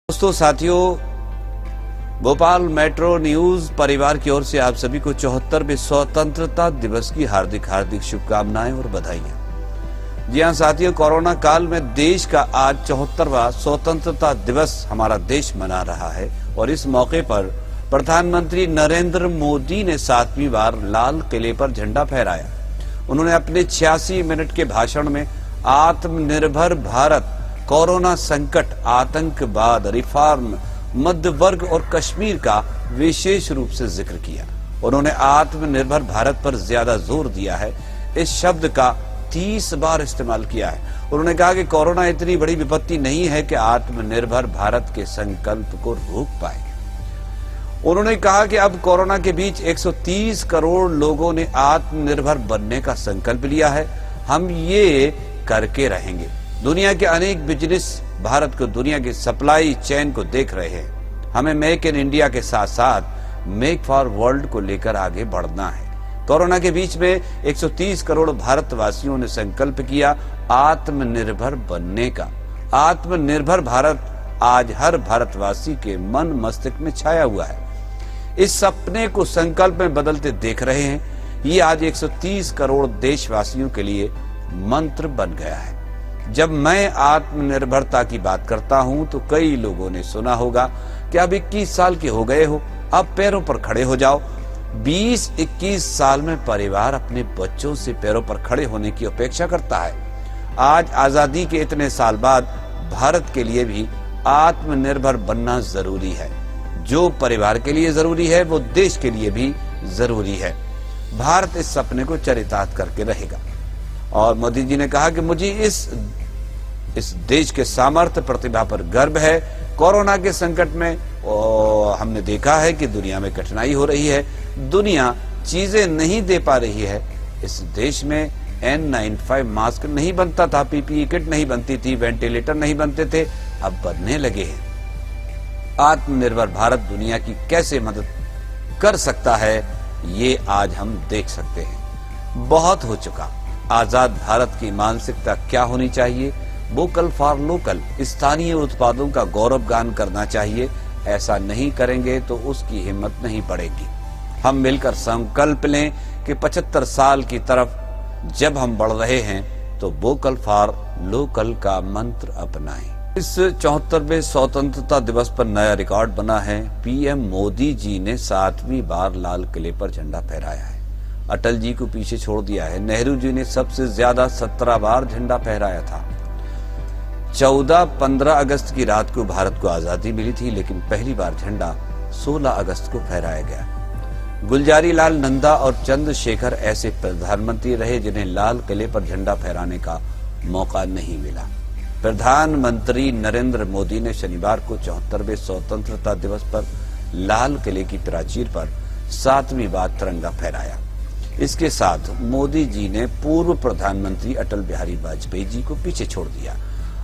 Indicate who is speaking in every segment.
Speaker 1: दोस्तों साथियों, Bhopal metro news परिवार की ओर से आप सभी को 74वें स्वतंत्रता दिवस की हार्दिक शुभकामनाएं और बधाइयां। जी हां साथियों, कोरोना काल में देश का आज 74वां स्वतंत्रता दिवस हमारा देश मना रहा है और इस मौके पर प्रधानमंत्री नरेंद्र मोदी ने 7वीं बार लाल किले पर झंडा फहराया। उन्होंने अपने 86 मिनट के भाषण में आत्मनिर्भर भारत, कोरोना संकट, आतंकवाद, रिफॉर्म, मध्य वर्ग और कश्मीर का विशेष रूप से जिक्र किया। उन्होंने आत्मनिर्भर भारत पर ज्यादा जोर दिया है। इस शब्द का 30 बार इस्तेमाल किया है। उन्होंने कहा कि कोरोना इतनी बड़ी विपत्ति नहीं है कि आत्मनिर्भर भारत के संकल्प को रोक पाए। उन्होंने कहा कि अब कोरोना के बीच 130 करोड़ लोगों ने आत्मनिर्भर बनने का संकल्प लिया है। हम ये करके रहेंगे। दुनिया के अनेक बिजनेस भारत को दुनिया की सप्लाई चेन को देख रहे हैं। हमें मेक इन इंडिया के साथ साथ मेक फॉर वर्ल्ड को लेकर आगे बढ़ना है। कोरोना के बीच में 130 करोड़ भारतवासियों ने संकल्प किया आत्मनिर्भर बनने का। आत्मनिर्भर भारत आज हर भारतवासी के मन मस्तिष्क में छाया हुआ है। इस सपने को संकल्प में बदलते देख रहे हैं। ये आज 130 करोड़ देशवासियों के लिए मंत्र बन गया है। जब मैं आत्मनिर्भरता की बात करता हूं तो कई लोगों ने सुना होगा कि अब 21 साल के हो गए हो, अब पैरों पर खड़े हो जाओ। 20-21 साल में परिवार अपने बच्चों से पैरों पर खड़े होने की अपेक्षा करता है। आज आजादी के इतने साल बाद भारत के लिए भी आत्मनिर्भर बनना जरूरी है। जो परिवार के लिए जरूरी है वो देश के लिए भी जरूरी है। भारत इस सपने को चरितार्थ करके रहेगा। और मोदी जी ने कहा कि मुझे इस देश के सामर्थ्य, प्रतिभा पर गर्व है। कोरोना के संकट में हमने देखा है कि दुनिया में कठिनाई हो रही है। दुनिया चीजें नहीं दे पा रही है। इस देश में N95 मास्क नहीं बनता था, PPE किट नहीं बनती थी, वेंटिलेटर नहीं बनते थे, अब बनने लगे हैं। आत्मनिर्भर भारत दुनिया की कैसे मदद कर सकता है ये आज हम देख सकते हैं। बहुत हो चुका। आजाद भारत की मानसिकता क्या होनी चाहिए? वोकल फॉर लोकल, स्थानीय उत्पादों का गौरव गान करना चाहिए। ऐसा नहीं करेंगे तो उसकी हिम्मत नहीं बढ़ेगी। हम मिलकर संकल्प लें कि 75 साल की तरफ जब हम बढ़ रहे हैं तो वोकल फॉर लोकल का मंत्र अपनाएं। इस 74वें स्वतंत्रता दिवस पर नया रिकॉर्ड बना है। पीएम मोदी जी ने 7वीं बार लाल किले पर झंडा फहराया है। अटल जी को पीछे छोड़ दिया है। नेहरू जी ने सबसे ज्यादा 17 बार झंडा फहराया था। 14-15 अगस्त की रात को भारत को आजादी मिली थी, लेकिन पहली बार झंडा 16 अगस्त को फहराया गया। गुलजारी लाल नंदा और चंद्रशेखर ऐसे प्रधानमंत्री रहे जिन्हें लाल किले पर झंडा फहराने का मौका नहीं मिला। प्रधानमंत्री नरेंद्र मोदी ने शनिवार को 74वें स्वतंत्रता दिवस पर लाल किले की प्राचीर पर 7वीं बार तिरंगा फहराया। इसके साथ मोदी जी ने पूर्व प्रधानमंत्री अटल बिहारी वाजपेयी जी को पीछे छोड़ दिया।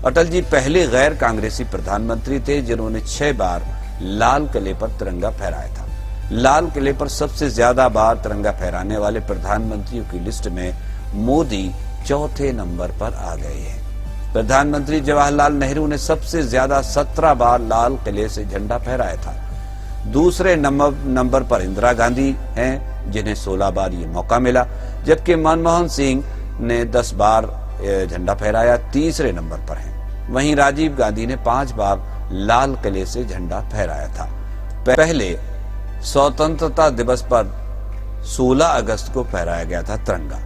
Speaker 1: अटल जी पहले गैर कांग्रेसी प्रधानमंत्री थे जिन्होंने 6 बार लाल किले पर तिरंगा फहराया था। लाल किले पर सबसे ज्यादा बार तिरंगा फहराने वाले प्रधानमंत्रियों की लिस्ट में मोदी 4थे नंबर पर आ गए हैं। प्रधानमंत्री जवाहरलाल नेहरू ने सबसे ज्यादा 17 बार लाल किले से झंडा फहराया था। दूसरे नंबर पर इंदिरा गांधी हैं जिन्हें 16 बार ये मौका मिला, जबकि मनमोहन सिंह ने 10 बार झंडा फहराया, तीसरे नंबर पर हैं। वहीं राजीव गांधी ने 5 बार लाल किले से झंडा फहराया था। पहले स्वतंत्रता दिवस पर 16 अगस्त को फहराया गया था तिरंगा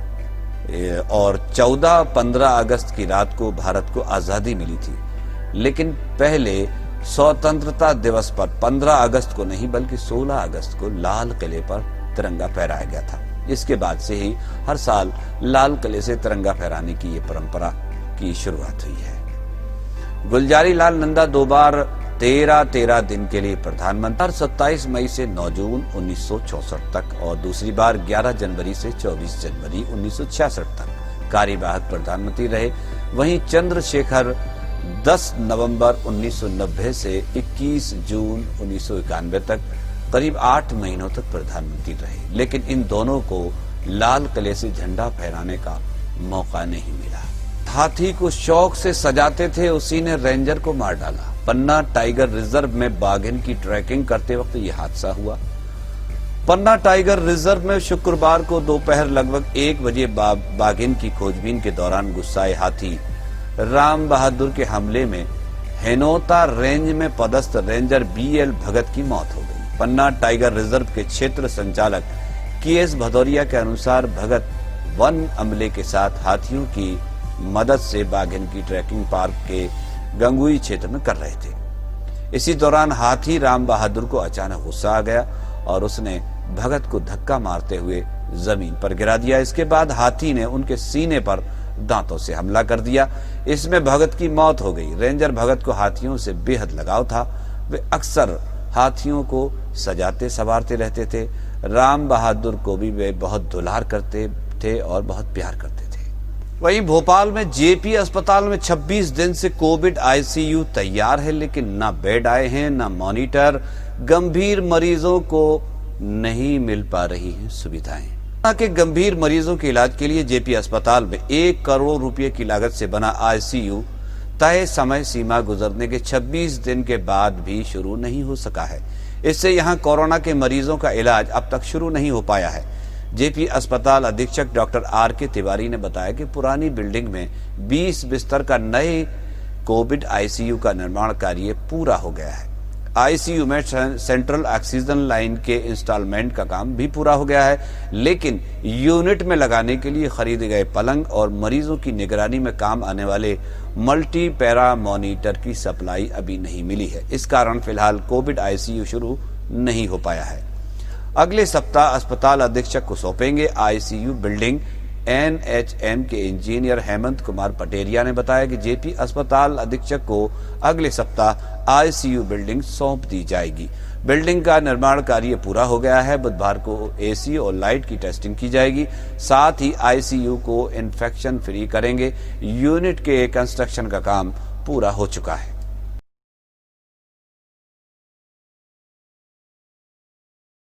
Speaker 1: और 14-15 अगस्त की रात को भारत को आजादी मिली थी। लेकिन पहले स्वतंत्रता दिवस पर 15 अगस्त को नहीं बल्कि 16 अगस्त को लाल किले पर तिरंगा फहराया गया था। इसके बाद से ही हर साल लाल किले से तिरंगा फहराने की ये परंपरा की शुरुआत हुई है। गुलजारी लाल नंदा 2 बार 13 दिन के लिए प्रधानमंत्री, 27 मई से 9 जून 1964 तक और दूसरी बार 11 जनवरी से 24 जनवरी 1966 तक कार्यवाहक प्रधानमंत्री रहे। वहीं चंद्रशेखर 10 नवंबर 1990 से 21 जून 1991 तक करीब 8 महीनों तक प्रधानमंत्री रहे, लेकिन इन दोनों को लाल किले से झंडा फहराने का मौका नहीं मिला। हाथी को शौक से सजाते थे, उसी ने रेंजर को मार डाला। पन्ना टाइगर रिजर्व में बाघिन की ट्रैकिंग करते वक्त यह हादसा हुआ। पन्ना टाइगर रिजर्व में शुक्रवार को दोपहर लगभग 1 बजे बाघिन की खोजबीन के दौरान गुस्साए हाथी राम बहादुर के हमले में हेनोता रेंज में पदस्थ रेंजर BL भगत की मौत हो गई। पन्ना टाइगर रिजर्व के क्षेत्र संचालक KS भदौरिया के अनुसार भगत वन अमले के साथ हाथियों की मदद से बाघिन की ट्रैकिंग पार्क के गंगुई क्षेत्र में कर रहे थे। इसी दौरान हाथी राम बहादुर को अचानक गुस्सा आ गया और उसने भगत को धक्का मारते हुए जमीन पर गिरा दिया। इसके बाद हाथी ने उनके सीने पर दांतों से हमला कर दिया। इसमें भगत की मौत हो गई। रेंजर भगत को हाथियों से बेहद लगाव था। वे अक्सर हाथियों को सजाते संवारते रहते थे। राम बहादुर को भी वे बहुत दुलार करते थे और बहुत प्यार करते थे। वहीं भोपाल में JP अस्पताल में 26 दिन से कोविड ICU तैयार है, लेकिन ना बेड आए हैं, ना मॉनिटर। गंभीर मरीजों को नहीं मिल पा रही हैं सुविधाएं। के गंभीर मरीजों के इलाज के लिए JP अस्पताल में 1 करोड़ रुपए की लागत से बना ICU तय समय सीमा गुजरने के 26 दिन के बाद भी शुरू नहीं हो सका है। इससे यहां कोरोना के मरीजों का इलाज अब तक शुरू नहीं हो पाया है। JP अस्पताल अधीक्षक डॉक्टर RK तिवारी ने बताया कि पुरानी बिल्डिंग में 20 बिस्तर का नए कोविड ICU का निर्माण कार्य पूरा हो गया है। ICU में सेंट्रल ऑक्सीजन लाइन के इंस्टॉलमेंट का काम भी पूरा हो गया है, लेकिन यूनिट में लगाने के लिए खरीदे गए पलंग और मरीजों की निगरानी में काम आने वाले मल्टी पैरा मॉनिटर की सप्लाई अभी नहीं मिली है। इस कारण फिलहाल कोविड ICU शुरू नहीं हो पाया है। अगले सप्ताह अस्पताल अधीक्षक को सौंपेंगे। ICU बिल्डिंग NHM के इंजीनियर हेमंत कुमार पटेरिया ने बताया कि JP अस्पताल अधीक्षक को अगले सप्ताह ICU बिल्डिंग सौंप दी जाएगी। बिल्डिंग का निर्माण कार्य पूरा हो गया है। बुधवार को AC और लाइट की टेस्टिंग की जाएगी। साथ ही ICU को इन्फेक्शन फ्री करेंगे। यूनिट के कंस्ट्रक्शन का काम पूरा हो चुका है।